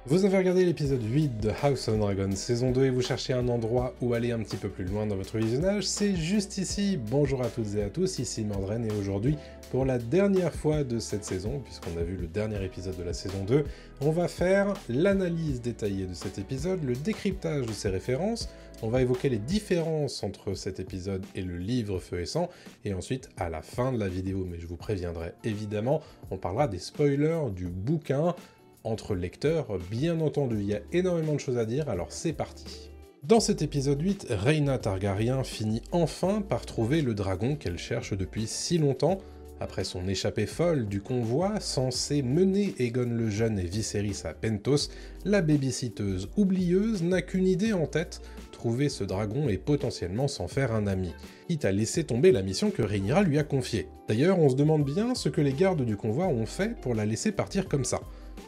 Vous avez regardé l'épisode 8 de House of Dragon saison 2 et vous cherchez un endroit où aller un petit peu plus loin dans votre visionnage, c'est juste ici. Bonjour à toutes et à tous, ici Mordren et aujourd'hui, pour la dernière fois de cette saison, puisqu'on a vu le dernier épisode de la saison 2, on va faire l'analyse détaillée de cet épisode, le décryptage de ses références, on va évoquer les différences entre cet épisode et le livre Feu et Sang, et ensuite, à la fin de la vidéo, mais je vous préviendrai évidemment, on parlera des spoilers du bouquin. Entre lecteurs, bien entendu, il y a énormément de choses à dire, alors c'est parti. Dans cet épisode 8, Rhaena Targaryen finit enfin par trouver le dragon qu'elle cherche depuis si longtemps. Après son échappée folle du convoi, censé mener Aegon le Jeune et Viserys à Pentos, la babysitteuse oublieuse n'a qu'une idée en tête, trouver ce dragon et potentiellement s'en faire un ami, quitte à laisser tomber la mission que Rhaenyra lui a confiée. D'ailleurs, on se demande bien ce que les gardes du convoi ont fait pour la laisser partir comme ça.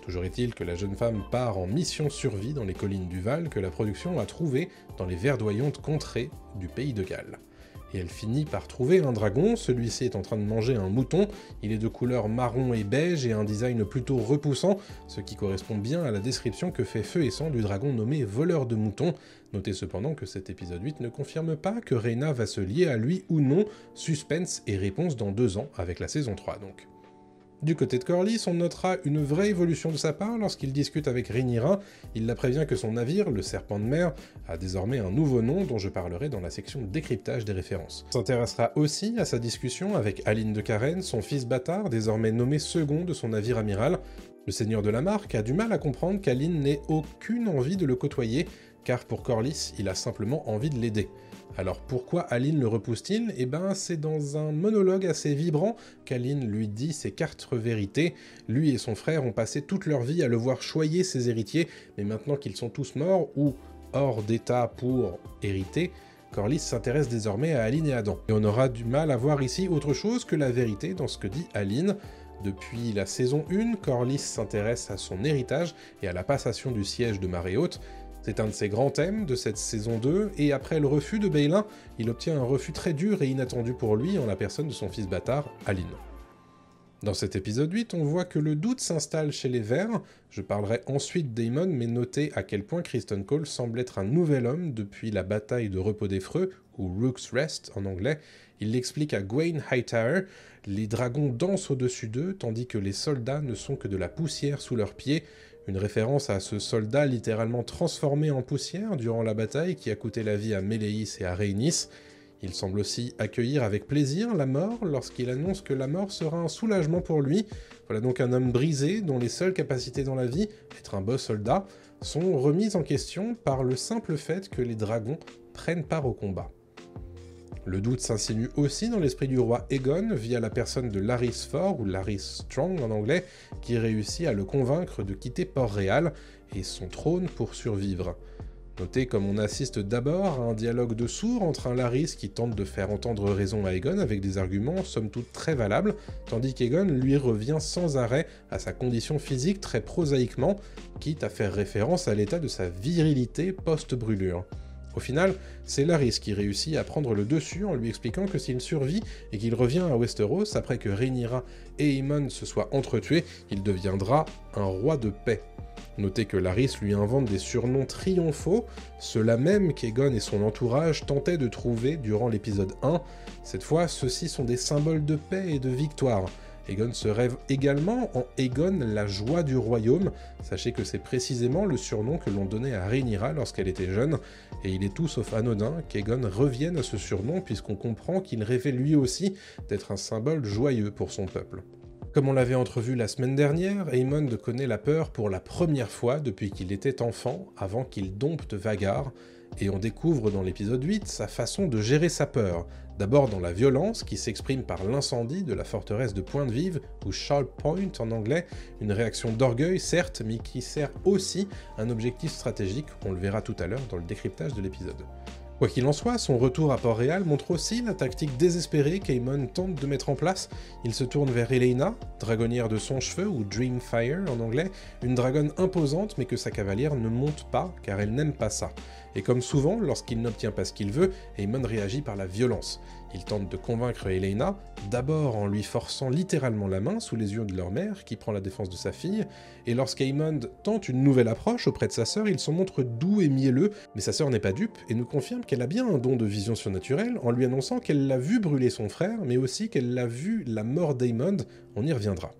Toujours est-il que la jeune femme part en mission survie dans les collines du Val que la production a trouvé dans les verdoyantes contrées du pays de Galles. Et elle finit par trouver un dragon, celui-ci est en train de manger un mouton, il est de couleur marron et beige et un design plutôt repoussant, ce qui correspond bien à la description que fait Feu et Sang du dragon nommé voleur de moutons. Notez cependant que cet épisode 8 ne confirme pas que Rhaena va se lier à lui ou non, suspense et réponse dans 2 ans avec la saison 3 donc. Du côté de Corlys, on notera une vraie évolution de sa part lorsqu'il discute avec Rhaenyra. Il la prévient que son navire, le Serpent de mer, a désormais un nouveau nom dont je parlerai dans la section décryptage des références. On s'intéressera aussi à sa discussion avec Alyne de Karen, son fils bâtard, désormais nommé second de son navire amiral. Le seigneur de la Marque a du mal à comprendre qu'Alyne n'ait aucune envie de le côtoyer, car pour Corlys, il a simplement envie de l'aider. Alors pourquoi Alyne le repousse-t-il ? Eh ben c'est dans un monologue assez vibrant qu'Alyne lui dit ses 4 vérités. Lui et son frère ont passé toute leur vie à le voir choyer ses héritiers, mais maintenant qu'ils sont tous morts ou hors d'état pour hériter, Corlys s'intéresse désormais à Alyne et Adam. Et on aura du mal à voir ici autre chose que la vérité dans ce que dit Alyne. Depuis la saison 1, Corlys s'intéresse à son héritage et à la passation du siège de Marée Haute. C'est un de ses grands thèmes de cette saison 2, et après le refus de Baelin, il obtient un refus très dur et inattendu pour lui en la personne de son fils bâtard, Alyne. Dans cet épisode 8, on voit que le doute s'installe chez les Verts, je parlerai ensuite d'Aemon, mais notez à quel point Criston Cole semble être un nouvel homme depuis la bataille de Repos des Freux, ou Rook's Rest en anglais. Il l'explique à Gwaine Hightower, les dragons dansent au-dessus d'eux, tandis que les soldats ne sont que de la poussière sous leurs pieds, une référence à ce soldat littéralement transformé en poussière durant la bataille qui a coûté la vie à Méléis et à Rhaenys. Il semble aussi accueillir avec plaisir la mort lorsqu'il annonce que la mort sera un soulagement pour lui. Voilà donc un homme brisé dont les seules capacités dans la vie, être un beau soldat, sont remises en question par le simple fait que les dragons prennent part au combat. Le doute s'insinue aussi dans l'esprit du roi Aegon via la personne de Larys Fort, ou Larys Strong en anglais, qui réussit à le convaincre de quitter Port-Réal et son trône pour survivre. Notez comme on assiste d'abord à un dialogue de sourds entre un Larys qui tente de faire entendre raison à Aegon avec des arguments somme toute très valables, tandis qu'Aegon lui revient sans arrêt à sa condition physique très prosaïquement, quitte à faire référence à l'état de sa virilité post-brûlure. Au final, c'est Larys qui réussit à prendre le dessus en lui expliquant que s'il survit et qu'il revient à Westeros après que Rhaenyra et Aemon se soient entretués, il deviendra un roi de paix. Notez que Larys lui invente des surnoms triomphaux, ceux-là même qu'Aegon et son entourage tentaient de trouver durant l'épisode 1. Cette fois, ceux-ci sont des symboles de paix et de victoire. Aegon se rêve également en Aegon, la joie du royaume. Sachez que c'est précisément le surnom que l'on donnait à Rhaenyra lorsqu'elle était jeune, et il est tout sauf anodin qu'Aegon revienne à ce surnom puisqu'on comprend qu'il rêvait lui aussi d'être un symbole joyeux pour son peuple. Comme on l'avait entrevu la semaine dernière, Aemon connaît la peur pour la première fois depuis qu'il était enfant, avant qu'il dompte Vhagar, et on découvre dans l'épisode 8 sa façon de gérer sa peur, d'abord dans la violence qui s'exprime par l'incendie de la forteresse de Pointe-Vive, ou Sharp Point en anglais, une réaction d'orgueil certes, mais qui sert aussi un objectif stratégique, on le verra tout à l'heure dans le décryptage de l'épisode. Quoi qu'il en soit, son retour à Port-Réal montre aussi la tactique désespérée qu'Aemon tente de mettre en place. Il se tourne vers Elaena, dragonnière de son cheveu ou Dreamfire en anglais, une dragonne imposante mais que sa cavalière ne monte pas car elle n'aime pas ça. Et comme souvent, lorsqu'il n'obtient pas ce qu'il veut, Aemon réagit par la violence. Il tente de convaincre Helaena, d'abord en lui forçant littéralement la main sous les yeux de leur mère, qui prend la défense de sa fille, et lorsqu'Aemon tente une nouvelle approche auprès de sa sœur, il s'en montre doux et mielleux, mais sa sœur n'est pas dupe et nous confirme qu'elle a bien un don de vision surnaturelle en lui annonçant qu'elle l'a vu brûler son frère, mais aussi qu'elle l'a vu la mort d'Aemon, on y reviendra.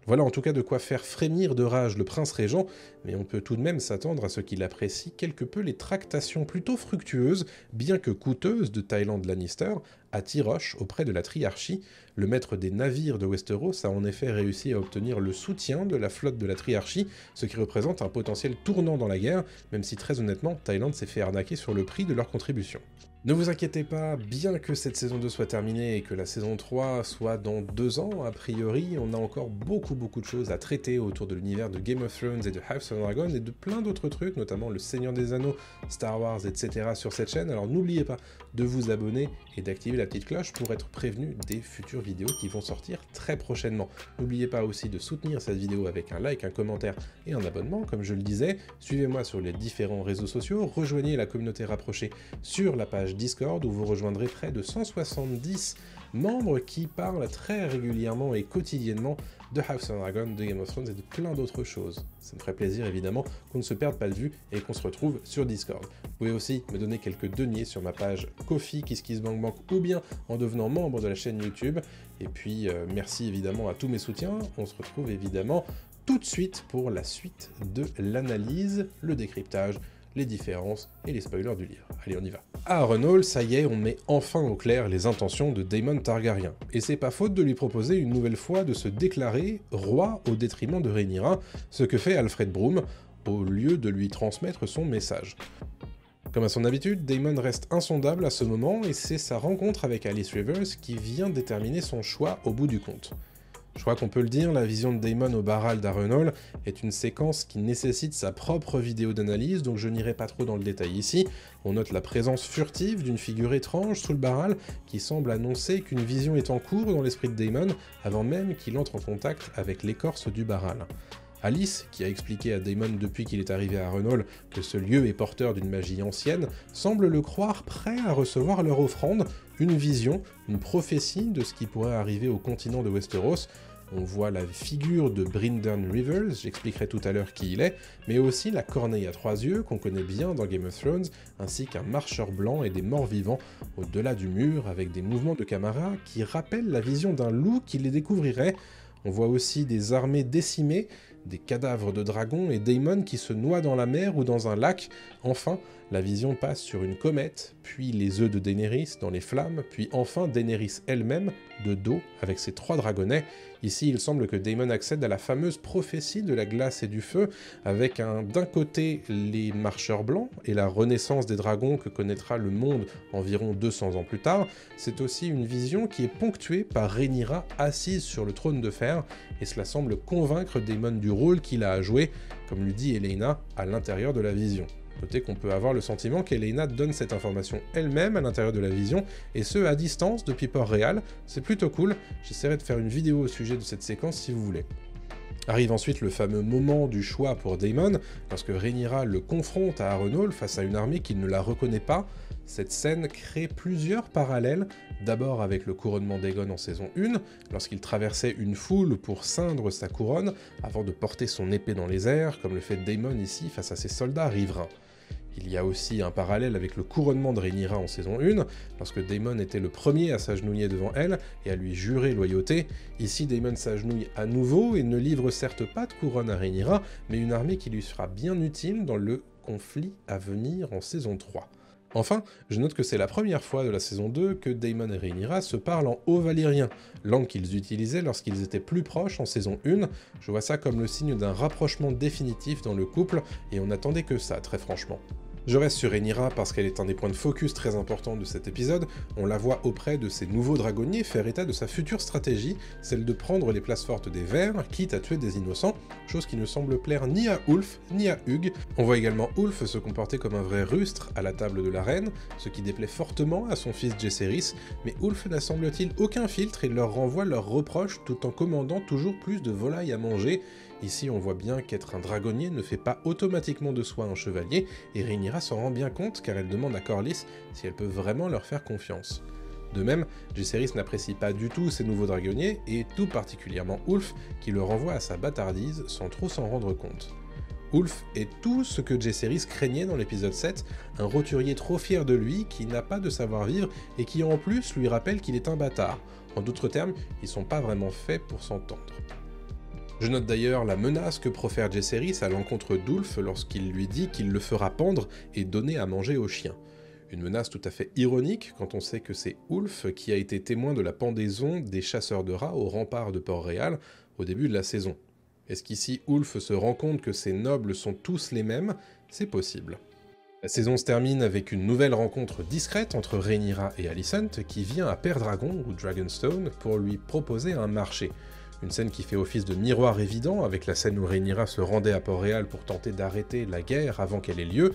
Voilà en tout cas de quoi faire frémir de rage le prince régent, mais on peut tout de même s'attendre à ce qu'il apprécie quelque peu les tractations plutôt fructueuses, bien que coûteuses, de Tywin Lannister à Tyrosh auprès de la Triarchie. Le maître des navires de Westeros a en effet réussi à obtenir le soutien de la flotte de la Triarchie, ce qui représente un potentiel tournant dans la guerre, même si très honnêtement, Tywin s'est fait arnaquer sur le prix de leur contribution. Ne vous inquiétez pas, bien que cette saison 2 soit terminée et que la saison 3 soit dans 2 ans, a priori, on a encore beaucoup de choses à traiter autour de l'univers de Game of Thrones et de House of Dragon et de plein d'autres trucs, notamment le Seigneur des Anneaux, Star Wars, etc. sur cette chaîne, alors n'oubliez pas de vous abonner et d'activer la petite cloche pour être prévenu des futures vidéos qui vont sortir très prochainement. N'oubliez pas aussi de soutenir cette vidéo avec un like, un commentaire et un abonnement, comme je le disais. Suivez-moi sur les différents réseaux sociaux, rejoignez la communauté rapprochée sur la page Discord où vous rejoindrez près de 170 membres qui parlent très régulièrement et quotidiennement de House of Dragon, de Game of Thrones et de plein d'autres choses. Ça me ferait plaisir évidemment qu'on ne se perde pas de vue et qu'on se retrouve sur Discord. Vous pouvez aussi me donner quelques deniers sur ma page Ko-fi, KissKissBankBank ou bien en devenant membre de la chaîne YouTube. Et puis merci évidemment à tous mes soutiens. On se retrouve évidemment tout de suite pour la suite de l'analyse, le décryptage, les différences et les spoilers du livre. Allez, on y va. À Harrenhal, ça y est, on met enfin au clair les intentions de Daemon Targaryen. Et c'est pas faute de lui proposer une nouvelle fois de se déclarer roi au détriment de Rhaenyra, ce que fait Alfred Broom, au lieu de lui transmettre son message. Comme à son habitude, Daemon reste insondable à ce moment et c'est sa rencontre avec Alice Rivers qui vient déterminer son choix au bout du compte. Je crois qu'on peut le dire, la vision de Daemon au Barral d'Harrenhal est une séquence qui nécessite sa propre vidéo d'analyse, donc je n'irai pas trop dans le détail ici. On note la présence furtive d'une figure étrange sous le Barral qui semble annoncer qu'une vision est en cours dans l'esprit de Daemon avant même qu'il entre en contact avec l'écorce du Barral. Alice, qui a expliqué à Daemon depuis qu'il est arrivé à Harrenhal que ce lieu est porteur d'une magie ancienne, semble le croire prêt à recevoir leur offrande, une vision, une prophétie de ce qui pourrait arriver au continent de Westeros. On voit la figure de Brynden Rivers, j'expliquerai tout à l'heure qui il est, mais aussi la corneille à 3 yeux qu'on connaît bien dans Game of Thrones, ainsi qu'un marcheur blanc et des morts vivants au-delà du mur avec des mouvements de caméra qui rappellent la vision d'un loup qui les découvrirait. On voit aussi des armées décimées, des cadavres de dragons et Daemon qui se noient dans la mer ou dans un lac. Enfin, la vision passe sur une comète, puis les œufs de Daenerys dans les flammes, puis enfin Daenerys elle-même, de dos, avec ses 3 dragonnets. Ici, il semble que Daemon accède à la fameuse prophétie de la glace et du feu, avec d'un côté les marcheurs blancs et la renaissance des dragons que connaîtra le monde environ 200 ans plus tard. C'est aussi une vision qui est ponctuée par Rhaenyra assise sur le trône de fer, et cela semble convaincre Daemon du rôle qu'il a à jouer, comme lui dit Helaena à l'intérieur de la vision. Notez qu'on peut avoir le sentiment qu'Helaena donne cette information elle-même à l'intérieur de la vision, et ce à distance depuis Port-Réal. C'est plutôt cool, j'essaierai de faire une vidéo au sujet de cette séquence si vous voulez. Arrive ensuite le fameux moment du choix pour Daemon, lorsque Rhaenyra le confronte à Harrenhal face à une armée qui ne la reconnaît pas. Cette scène crée plusieurs parallèles, d'abord avec le couronnement d'Aegon en saison 1, lorsqu'il traversait une foule pour ceindre sa couronne, avant de porter son épée dans les airs, comme le fait Daemon ici face à ses soldats riverains. Il y a aussi un parallèle avec le couronnement de Rhaenyra en saison 1, lorsque Daemon était le premier à s'agenouiller devant elle et à lui jurer loyauté. Ici, Daemon s'agenouille à nouveau et ne livre certes pas de couronne à Rhaenyra, mais une armée qui lui sera bien utile dans le conflit à venir en saison 3. Enfin, je note que c'est la première fois de la saison 2 que Daemon et Rhaenyra se parlent en haut valyrien, langue qu'ils utilisaient lorsqu'ils étaient plus proches en saison 1. Je vois ça comme le signe d'un rapprochement définitif dans le couple, et on n'attendait que ça, très franchement. Je reste sur Rhaenyra parce qu'elle est un des points de focus très importants de cet épisode. On la voit auprès de ses nouveaux dragonniers faire état de sa future stratégie, celle de prendre les places fortes des Verts, quitte à tuer des innocents, chose qui ne semble plaire ni à Ulf ni à Hugh. On voit également Ulf se comporter comme un vrai rustre à la table de la reine, ce qui déplaît fortement à son fils Jaehaerys, mais Ulf n'a semble-t-il aucun filtre et leur renvoie leurs reproches tout en commandant toujours plus de volailles à manger. Ici, on voit bien qu'être un dragonnier ne fait pas automatiquement de soi un chevalier, et Rhaenyra s'en rend bien compte car elle demande à Corlys si elle peut vraiment leur faire confiance. De même, Jaehaerys n'apprécie pas du tout ces nouveaux dragonniers, et tout particulièrement Ulf, qui le renvoie à sa bâtardise sans trop s'en rendre compte. Ulf est tout ce que Jaehaerys craignait dans l'épisode 7, un roturier trop fier de lui, qui n'a pas de savoir-vivre, et qui en plus lui rappelle qu'il est un bâtard. En d'autres termes, ils sont pas vraiment faits pour s'entendre. Je note d'ailleurs la menace que profère Jaehaerys à l'encontre d'Ulf lorsqu'il lui dit qu'il le fera pendre et donner à manger aux chiens. Une menace tout à fait ironique quand on sait que c'est Ulf qui a été témoin de la pendaison des chasseurs de rats au rempart de Port-Réal au début de la saison. Est-ce qu'ici Ulf se rend compte que ces nobles sont tous les mêmes? C'est possible. La saison se termine avec une nouvelle rencontre discrète entre Rhaenyra et Alicent qui vient à Pendragon ou Dragonstone pour lui proposer un marché. Une scène qui fait office de miroir évident avec la scène où Rhaenyra se rendait à Port-Réal pour tenter d'arrêter la guerre avant qu'elle ait lieu.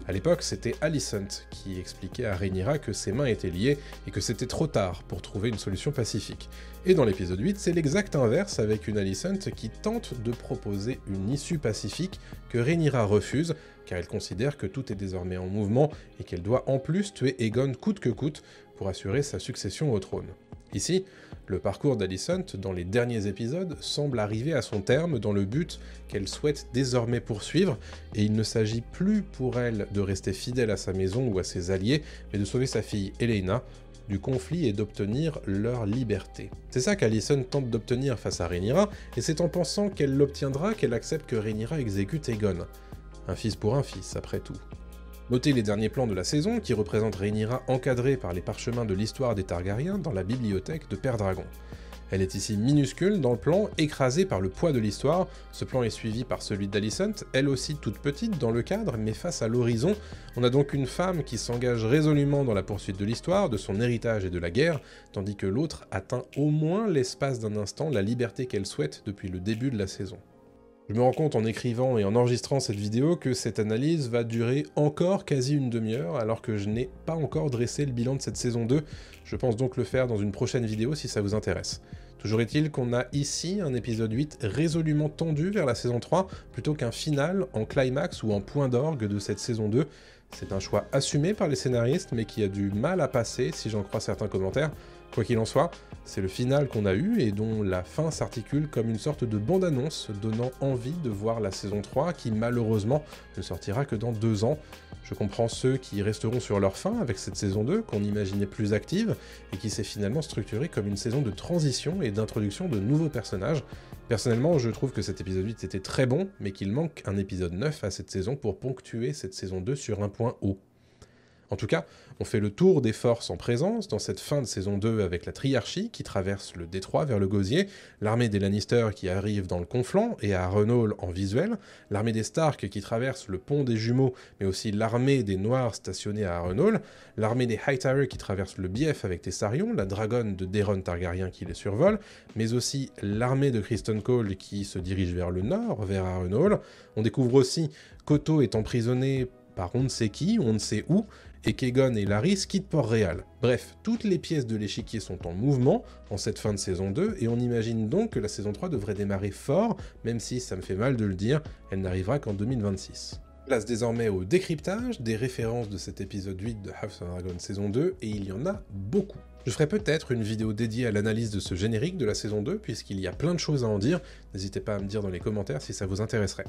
À l'époque, c'était Alicent qui expliquait à Rhaenyra que ses mains étaient liées et que c'était trop tard pour trouver une solution pacifique. Et dans l'épisode 8, c'est l'exact inverse avec une Alicent qui tente de proposer une issue pacifique que Rhaenyra refuse car elle considère que tout est désormais en mouvement et qu'elle doit en plus tuer Aegon coûte que coûte pour assurer sa succession au trône. Ici, le parcours d'Alicent dans les derniers épisodes semble arriver à son terme dans le but qu'elle souhaite désormais poursuivre, et il ne s'agit plus pour elle de rester fidèle à sa maison ou à ses alliés, mais de sauver sa fille Helaena du conflit et d'obtenir leur liberté. C'est ça qu'Alicent tente d'obtenir face à Rhaenyra, et c'est en pensant qu'elle l'obtiendra qu'elle accepte que Rhaenyra exécute Aegon. Un fils pour un fils, après tout. Notez les derniers plans de la saison qui représentent Rhaenyra encadrée par les parchemins de l'histoire des Targaryens dans la bibliothèque de Pendragon. Elle est ici minuscule dans le plan, écrasée par le poids de l'histoire. Ce plan est suivi par celui d'Alicent, elle aussi toute petite dans le cadre, mais face à l'horizon. On a donc une femme qui s'engage résolument dans la poursuite de l'histoire, de son héritage et de la guerre, tandis que l'autre atteint au moins l'espace d'un instant la liberté qu'elle souhaite depuis le début de la saison. Je me rends compte en écrivant et en enregistrant cette vidéo que cette analyse va durer encore quasi une demi-heure alors que je n'ai pas encore dressé le bilan de cette saison 2, je pense donc le faire dans une prochaine vidéo si ça vous intéresse. Toujours est-il qu'on a ici un épisode 8 résolument tendu vers la saison 3 plutôt qu'un final en climax ou en point d'orgue de cette saison 2. C'est un choix assumé par les scénaristes mais qui a du mal à passer si j'en crois certains commentaires. Quoi qu'il en soit, c'est le final qu'on a eu et dont la fin s'articule comme une sorte de bande-annonce donnant envie de voir la saison 3 qui malheureusement ne sortira que dans 2 ans. Je comprends ceux qui resteront sur leur faim avec cette saison 2 qu'on imaginait plus active et qui s'est finalement structurée comme une saison de transition et d'introduction de nouveaux personnages. Personnellement, je trouve que cet épisode 8 était très bon, mais qu'il manque un épisode 9 à cette saison pour ponctuer cette saison 2 sur un point haut. En tout cas, on fait le tour des forces en présence dans cette fin de saison 2 avec la Triarchie qui traverse le détroit vers le Gosier, l'armée des Lannister qui arrive dans le Conflent et à Harrenhal en visuel, l'armée des Stark qui traverse le pont des Jumeaux mais aussi l'armée des Noirs stationnée à Harrenhal, l'armée des Hightower qui traverse le Bief avec Tessarion, la dragonne de Daeron Targaryen qui les survole, mais aussi l'armée de Criston Cole qui se dirige vers le nord, vers Harrenhal. On découvre aussi qu'Otto est emprisonné par on ne sait qui, on ne sait où, et qu'Aegon et Larys quittent Port-Réal. Bref, toutes les pièces de l'échiquier sont en mouvement en cette fin de saison 2, et on imagine donc que la saison 3 devrait démarrer fort, même si, ça me fait mal de le dire, elle n'arrivera qu'en 2026. Place désormais au décryptage des références de cet épisode 8 de House of Dragon saison 2, et il y en a beaucoup. Je ferai peut-être une vidéo dédiée à l'analyse de ce générique de la saison 2, puisqu'il y a plein de choses à en dire, n'hésitez pas à me dire dans les commentaires si ça vous intéresserait.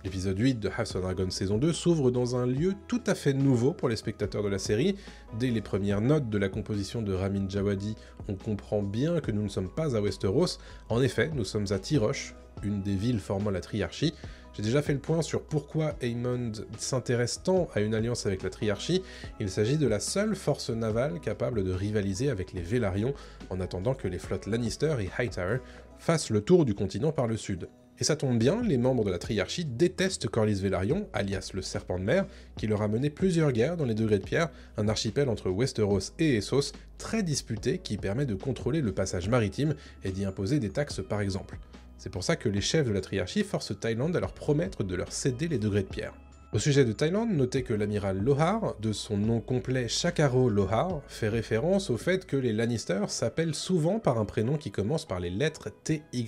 L'épisode 8 de House of Dragon saison 2 s'ouvre dans un lieu tout à fait nouveau pour les spectateurs de la série. Dès les premières notes de la composition de Ramin Djawadi, on comprend bien que nous ne sommes pas à Westeros. En effet, nous sommes à Tyrosh, une des villes formant la Triarchie. J'ai déjà fait le point sur pourquoi Aemond s'intéresse tant à une alliance avec la Triarchie. Il s'agit de la seule force navale capable de rivaliser avec les Velaryon, en attendant que les flottes Lannister et Hightower fassent le tour du continent par le sud. Et ça tombe bien, les membres de la Triarchie détestent Corlys Velaryon, alias le Serpent de Mer, qui leur a mené plusieurs guerres dans les Degrés de Pierre, un archipel entre Westeros et Essos, très disputé qui permet de contrôler le passage maritime et d'y imposer des taxes par exemple. C'est pour ça que les chefs de la Triarchie forcent Thaïlande à leur promettre de leur céder les Degrés de Pierre. Au sujet de Thaïlande, notez que l'amiral Lohar, de son nom complet Shakaro Lohar, fait référence au fait que les Lannister s'appellent souvent par un prénom qui commence par les lettres TY.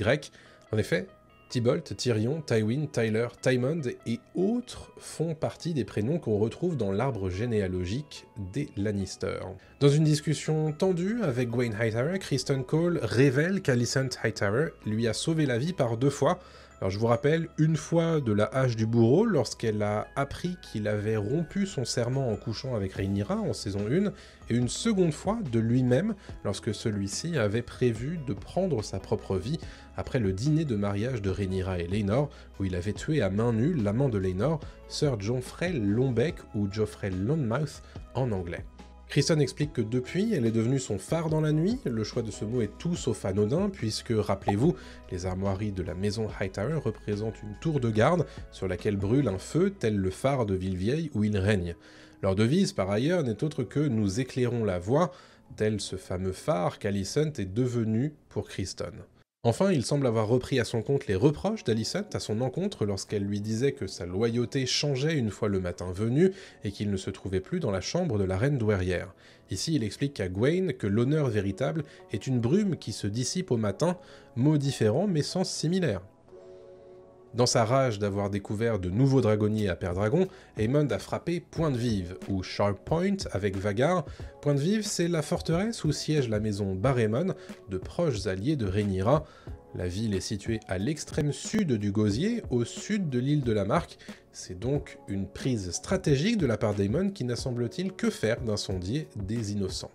En effet, Tybalt, Tyrion, Tywin, Tyler, Tymond et autres font partie des prénoms qu'on retrouve dans l'arbre généalogique des Lannister. Dans une discussion tendue avec Gwaine Hightower, Criston Cole révèle qu'Alicent Hightower lui a sauvé la vie par 2 fois. Alors je vous rappelle, une fois de la hache du bourreau, lorsqu'elle a appris qu'il avait rompu son serment en couchant avec Rhaenyra en saison 1, et une seconde fois de lui-même, lorsque celui-ci avait prévu de prendre sa propre vie après le dîner de mariage de Rhaenyra et Laenor, où il avait tué à main nue l'amant de Laenor, Sir Joffrey Longbec ou Joffrey Longmouth en anglais. Criston explique que depuis, elle est devenue son phare dans la nuit. Le choix de ce mot est tout sauf anodin, puisque, rappelez-vous, les armoiries de la maison Hightower représentent une tour de garde sur laquelle brûle un feu tel le phare de Villevieille où il règne. Leur devise, par ailleurs, n'est autre que « Nous éclairons la voie », tel ce fameux phare qu'Alicent est devenu pour Criston. Enfin, il semble avoir repris à son compte les reproches d'Alicent à son encontre lorsqu'elle lui disait que sa loyauté changeait une fois le matin venu et qu'il ne se trouvait plus dans la chambre de la reine douairière. Ici, il explique à Gwaine que l'honneur véritable est une brume qui se dissipe au matin, mot différent mais sens similaire. Dans sa rage d'avoir découvert de nouveaux dragonniers à Père-Dragon, Aemond a frappé Pointe-Vive, ou Sharp Point avec Vhagar. Pointe-Vive, c'est la forteresse où siège la maison Barremon, de proches alliés de Rhaenyra. La ville est située à l'extrême sud du Gosier, au sud de l'île de la Marque. C'est donc une prise stratégique de la part d'Aemond qui n'a semble-t-il que faire d'incendier des innocents.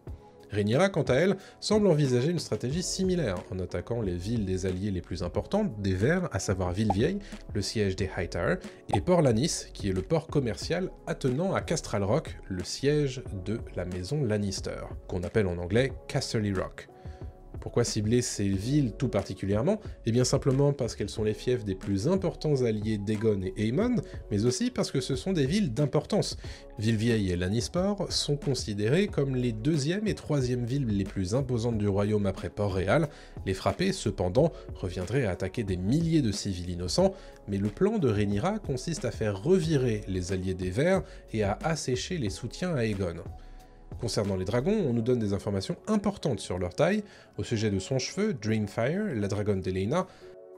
Rhaenyra, quant à elle, semble envisager une stratégie similaire, en attaquant les villes des alliés les plus importantes des Verts, à savoir Villevieille, le siège des Hightower, et Port-Lannis, qui est le port commercial attenant à Castral Rock, le siège de la maison Lannister, qu'on appelle en anglais Casterly Rock. Pourquoi cibler ces villes tout particulièrement? Eh bien simplement parce qu'elles sont les fiefs des plus importants alliés d'Aegon et Aemond, mais aussi parce que ce sont des villes d'importance. Villevieille et Lannisport sont considérées comme les 2e et 3e villes les plus imposantes du royaume après Port-Réal. Les frapper, cependant, reviendrait à attaquer des milliers de civils innocents, mais le plan de Rhaenyra consiste à faire revirer les alliés des Verts et à assécher les soutiens à Aegon. Concernant les dragons, on nous donne des informations importantes sur leur taille. Au sujet de son cheveu, Dreamfire, la dragonne d'Elaena,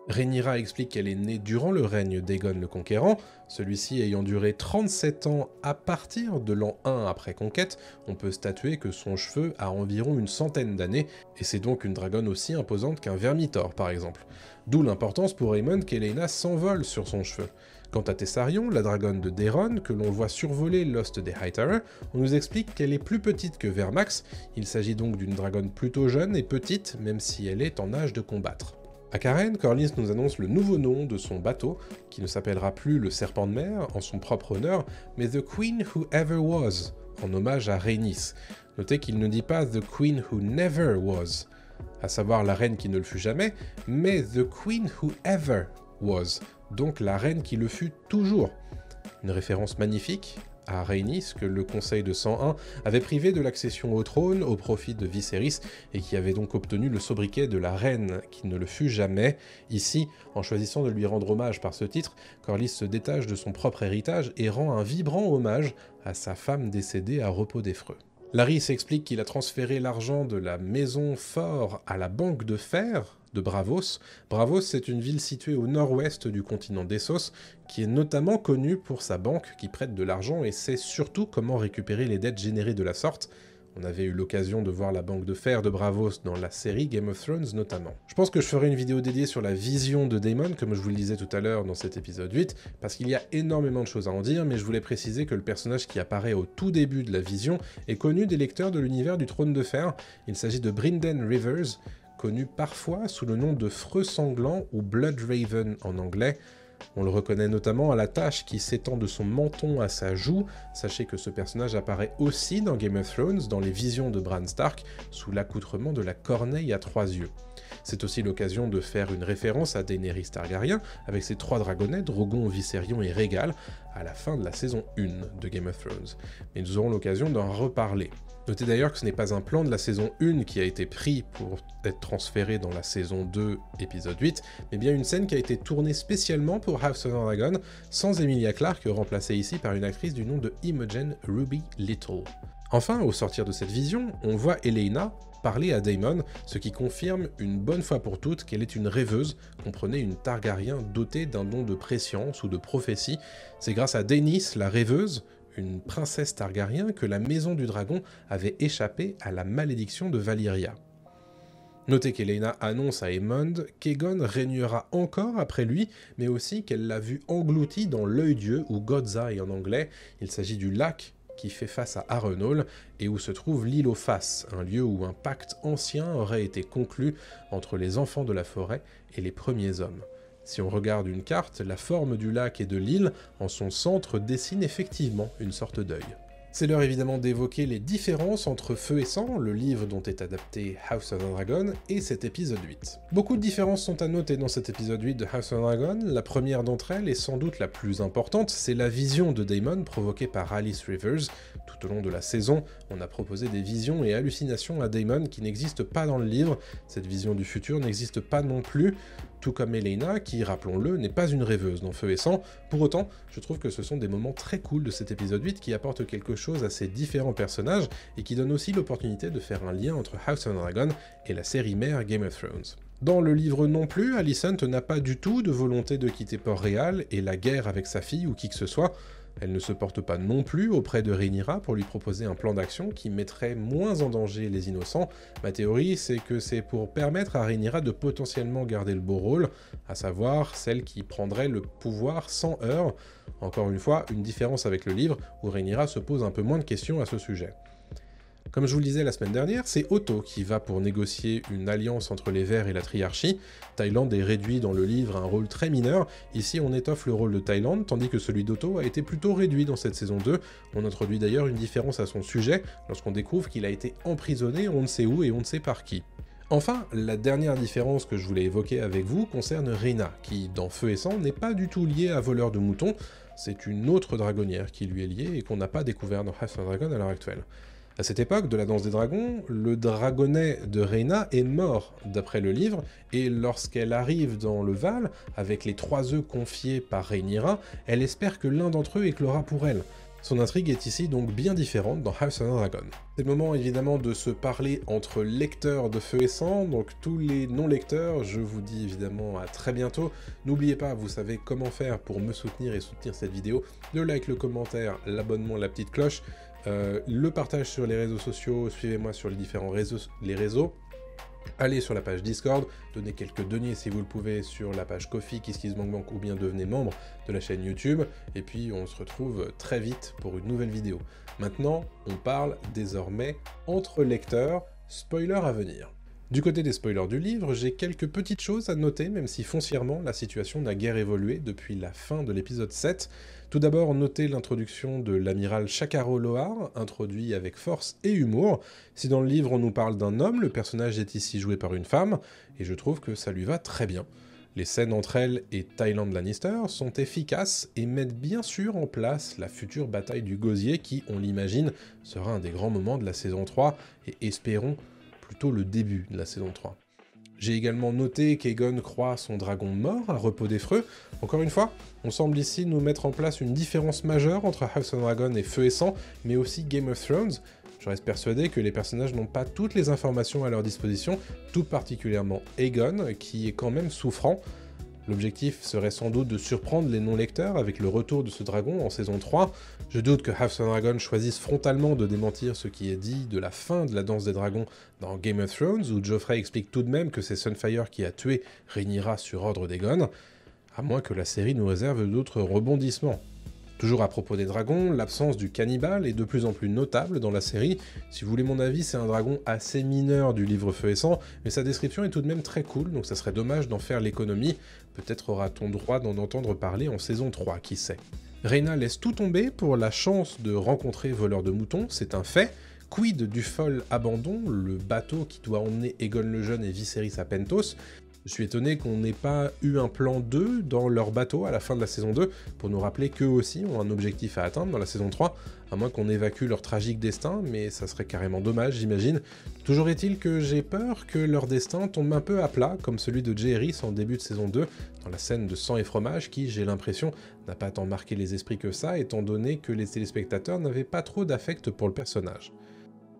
Rhaenyra explique qu'elle est née durant le règne d'Aegon le Conquérant, celui-ci ayant duré 37 ans à partir de l'an 1 après conquête. On peut statuer que son cheveu a environ une centaine d'années, et c'est donc une dragonne aussi imposante qu'un Vermithor par exemple. D'où l'importance pour Aemond qu'Elaena s'envole sur son cheveu. Quant à Tessarion, la dragonne de Daeron, que l'on voit survoler l'ost des Hightower, on nous explique qu'elle est plus petite que Vermax. Il s'agit donc d'une dragonne plutôt jeune et petite, même si elle est en âge de combattre. À Karen, Corlys nous annonce le nouveau nom de son bateau, qui ne s'appellera plus le Serpent de mer en son propre honneur, mais The Queen Who Ever Was, en hommage à Rhaenys. Notez qu'il ne dit pas The Queen Who Never Was, à savoir la reine qui ne le fut jamais, mais The Queen Who Ever Was, donc la reine qui le fut toujours. Une référence magnifique à Rhaenys que le Conseil de 101 avait privé de l'accession au trône au profit de Viserys et qui avait donc obtenu le sobriquet de la reine qui ne le fut jamais. Ici, en choisissant de lui rendre hommage par ce titre, Corlys se détache de son propre héritage et rend un vibrant hommage à sa femme décédée à Repos des Freux. Larys explique qu'il a transféré l'argent de la maison Fort à la banque de fer de Braavos. Braavos, c'est une ville située au nord-ouest du continent d'Essos, qui est notamment connue pour sa banque qui prête de l'argent et sait surtout comment récupérer les dettes générées de la sorte. On avait eu l'occasion de voir la banque de fer de Braavos dans la série Game of Thrones notamment. Je pense que je ferai une vidéo dédiée sur la vision de Daemon, comme je vous le disais tout à l'heure dans cet épisode 8, parce qu'il y a énormément de choses à en dire, mais je voulais préciser que le personnage qui apparaît au tout début de la vision est connu des lecteurs de l'univers du Trône de Fer. Il s'agit de Brynden Rivers, connu parfois sous le nom de Freux Sanglant ou Blood Raven en anglais. On le reconnaît notamment à la tache qui s'étend de son menton à sa joue. Sachez que ce personnage apparaît aussi dans Game of Thrones, dans les visions de Bran Stark, sous l'accoutrement de la corneille à 3 yeux. C'est aussi l'occasion de faire une référence à Daenerys Targaryen, avec ses 3 dragonnets, Drogon, Viserion et Rhaegal, à la fin de la saison 1 de Game of Thrones. Mais nous aurons l'occasion d'en reparler. Notez d'ailleurs que ce n'est pas un plan de la saison 1 qui a été pris pour être transféré dans la saison 2, épisode 8, mais bien une scène qui a été tournée spécialement pour House of the Dragon, sans Emilia Clarke, remplacée ici par une actrice du nom de Imogen Ruby Little. Enfin, au sortir de cette vision, on voit Elaena, parler à Daemon, ce qui confirme une bonne fois pour toutes qu'elle est une rêveuse, comprenez une Targaryen dotée d'un don de préscience ou de prophétie. C'est grâce à Daenys, la rêveuse, une princesse Targaryen, que la Maison du Dragon avait échappé à la malédiction de Valyria. Notez qu'Elaena annonce à Aemond qu'Aegon régnera encore après lui, mais aussi qu'elle l'a vu englouti dans l'œil-dieu, ou God's Eye en anglais. Il s'agit du lac qui fait face à Harrenhal, et où se trouve l'île aux Faces, un lieu où un pacte ancien aurait été conclu entre les enfants de la forêt et les premiers hommes. Si on regarde une carte, la forme du lac et de l'île, en son centre, dessine effectivement une sorte d'œil. C'est l'heure évidemment d'évoquer les différences entre Feu et Sang, le livre dont est adapté House of the Dragon, et cet épisode 8. Beaucoup de différences sont à noter dans cet épisode 8 de House of the Dragon. La première d'entre elles, et sans doute la plus importante, c'est la vision de Daemon provoquée par Alice Rivers. Tout au long de la saison, on a proposé des visions et hallucinations à Daemon qui n'existent pas dans le livre. Cette vision du futur n'existe pas non plus, tout comme Elaena, qui, rappelons-le, n'est pas une rêveuse dans Feu et Sang. Pour autant, je trouve que ce sont des moments très cool de cet épisode 8 qui apportent quelque chose à ces différents personnages et qui donnent aussi l'opportunité de faire un lien entre House of the Dragon et la série mère Game of Thrones. Dans le livre non plus, Alicent n'a pas du tout de volonté de quitter Port-Réal et la guerre avec sa fille ou qui que ce soit. Elle ne se porte pas non plus auprès de Rhaenyra pour lui proposer un plan d'action qui mettrait moins en danger les innocents. Ma théorie, c'est que c'est pour permettre à Rhaenyra de potentiellement garder le beau rôle, à savoir celle qui prendrait le pouvoir sans heurts. Encore une fois, une différence avec le livre, où Rhaenyra se pose un peu moins de questions à ce sujet. Comme je vous le disais la semaine dernière, c'est Otto qui va pour négocier une alliance entre les Verts et la Triarchie. Thaïlande est réduit dans le livre à un rôle très mineur. Ici, on étoffe le rôle de Thaïlande, tandis que celui d'Otto a été plutôt réduit dans cette saison 2. On introduit d'ailleurs une différence à son sujet, lorsqu'on découvre qu'il a été emprisonné on ne sait où et on ne sait par qui. Enfin, la dernière différence que je voulais évoquer avec vous concerne Rhaena, qui, dans Feu et Sang, n'est pas du tout liée à Voleur de Moutons. C'est une autre dragonnière qui lui est liée et qu'on n'a pas découvert dans House of the Dragon à l'heure actuelle. À cette époque de la danse des dragons, le dragonnet de Rhaena est mort, d'après le livre, et lorsqu'elle arrive dans le Val, avec les 3 œufs confiés par Rhaenyra, elle espère que l'un d'entre eux éclora pour elle. Son intrigue est ici donc bien différente dans House of the Dragon. C'est le moment évidemment de se parler entre lecteurs de Feu et Sang, donc tous les non-lecteurs, je vous dis évidemment à très bientôt. N'oubliez pas, vous savez comment faire pour me soutenir et soutenir cette vidéo, le like, le commentaire, l'abonnement, la petite cloche, le partage sur les réseaux sociaux, suivez-moi sur les différents réseaux. Allez sur la page Discord, donnez quelques deniers si vous le pouvez sur la page Ko-fi, KissKissBankBank ou bien devenez membre de la chaîne YouTube. Et puis on se retrouve très vite pour une nouvelle vidéo. Maintenant, on parle désormais entre lecteurs, spoiler à venir. Du côté des spoilers du livre, j'ai quelques petites choses à noter, même si foncièrement la situation n'a guère évolué depuis la fin de l'épisode 7. Tout d'abord, notez l'introduction de l'amiral Shakaro Lohar, introduit avec force et humour. Si dans le livre on nous parle d'un homme, le personnage est ici joué par une femme, et je trouve que ça lui va très bien. Les scènes entre elle et Tywin Lannister sont efficaces et mettent bien sûr en place la future bataille du Gosier qui, on l'imagine, sera un des grands moments de la saison 3, et espérons plutôt le début de la saison 3. J'ai également noté qu'Aegon croit son dragon mort à Repos des Freux. Encore une fois, on semble ici nous mettre en place une différence majeure entre House of Dragon et Feu et Sang, mais aussi Game of Thrones. Je reste persuadé que les personnages n'ont pas toutes les informations à leur disposition, tout particulièrement Aegon, qui est quand même souffrant. L'objectif serait sans doute de surprendre les non-lecteurs avec le retour de ce dragon en saison 3. Je doute que House of Dragon choisisse frontalement de démentir ce qui est dit de la fin de la danse des dragons dans Game of Thrones, où Joffrey explique tout de même que c'est Sunfire qui a tué Rhaenyra sur ordre d'Aegon, à moins que la série nous réserve d'autres rebondissements. Toujours à propos des dragons, l'absence du cannibale est de plus en plus notable dans la série. Si vous voulez mon avis, c'est un dragon assez mineur du livre Feu et Sang, mais sa description est tout de même très cool, donc ça serait dommage d'en faire l'économie. Peut-être aura-t-on droit d'en entendre parler en saison 3, qui sait. Rhaena laisse tout tomber pour la chance de rencontrer Voleur de Moutons, c'est un fait. Quid du fol abandon, le bateau qui doit emmener Aegon le Jeune et Viserys à Pentos? Je suis étonné qu'on n'ait pas eu un plan 2 dans leur bateau à la fin de la saison 2, pour nous rappeler qu'eux aussi ont un objectif à atteindre dans la saison 3, à moins qu'on évacue leur tragique destin, mais ça serait carrément dommage, j'imagine. Toujours est-il que j'ai peur que leur destin tombe un peu à plat, comme celui de Jaehaerys en début de saison 2, dans la scène de sang et fromage, qui, j'ai l'impression, n'a pas tant marqué les esprits que ça, étant donné que les téléspectateurs n'avaient pas trop d'affect pour le personnage.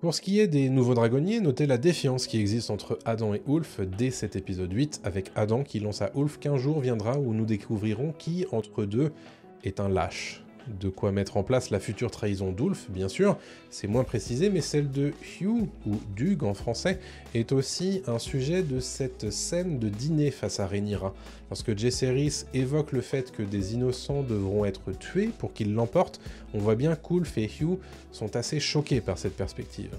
Pour ce qui est des nouveaux dragonniers, notez la défiance qui existe entre Adam et Ulf dès cet épisode 8, avec Adam qui lance à Ulf qu'un jour viendra où nous découvrirons qui, entre deux, est un lâche. De quoi mettre en place la future trahison d'Ulf, bien sûr, c'est moins précisé, mais celle de Hugh, ou Dug en français, est aussi un sujet de cette scène de dîner face à Rhaenyra. Lorsque Jaehaerys évoque le fait que des innocents devront être tués pour qu'ils l'emportent, on voit bien qu'Ulf et Hugh sont assez choqués par cette perspective.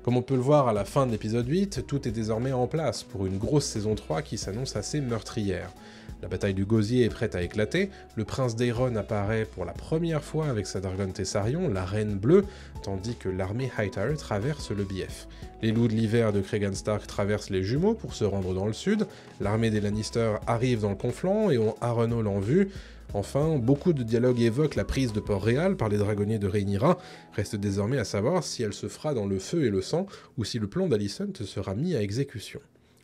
Comme on peut le voir à la fin de l'épisode 8, tout est désormais en place pour une grosse saison 3 qui s'annonce assez meurtrière. La bataille du Gosier est prête à éclater, le prince d'Aeron apparaît pour la première fois avec sa dragonne Tessarion, la Reine Bleue, tandis que l'armée Hightower traverse le Bief. Les loups de l'hiver de Cregan Stark traversent les jumeaux pour se rendre dans le sud, l'armée des Lannister arrive dans le Conflent et ont Harrenhal en vue. Enfin, beaucoup de dialogues évoquent la prise de Port-Réal par les dragonniers de Rhaenyra. Reste désormais à savoir si elle se fera dans le feu et le sang, ou si le plan d'Alicent sera mis à exécution.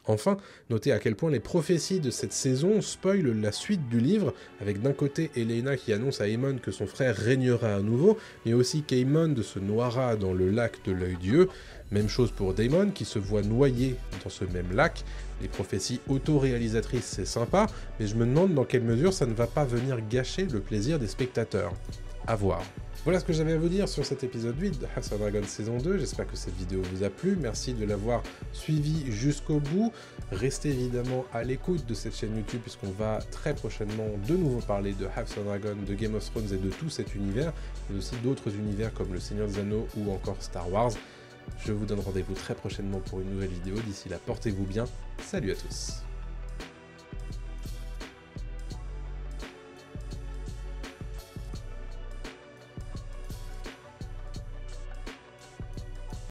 Enfin, notez à quel point les prophéties de cette saison spoilent la suite du livre, avec d'un côté Helaena qui annonce à Aemon que son frère régnera à nouveau, mais aussi qu'Aemon se noiera dans le lac de l'œil-dieu. Même chose pour Daemon qui se voit noyé dans ce même lac. Les prophéties auto-réalisatrices c'est sympa, mais je me demande dans quelle mesure ça ne va pas venir gâcher le plaisir des spectateurs. À voir. Voilà ce que j'avais à vous dire sur cet épisode 8 de House of Dragon saison 2, j'espère que cette vidéo vous a plu, merci de l'avoir suivi jusqu'au bout, restez évidemment à l'écoute de cette chaîne YouTube puisqu'on va très prochainement de nouveau parler de House of Dragon, de Game of Thrones et de tout cet univers, mais aussi d'autres univers comme le Seigneur des Anneaux ou encore Star Wars. Je vous donne rendez-vous très prochainement pour une nouvelle vidéo, d'ici là portez-vous bien, salut à tous.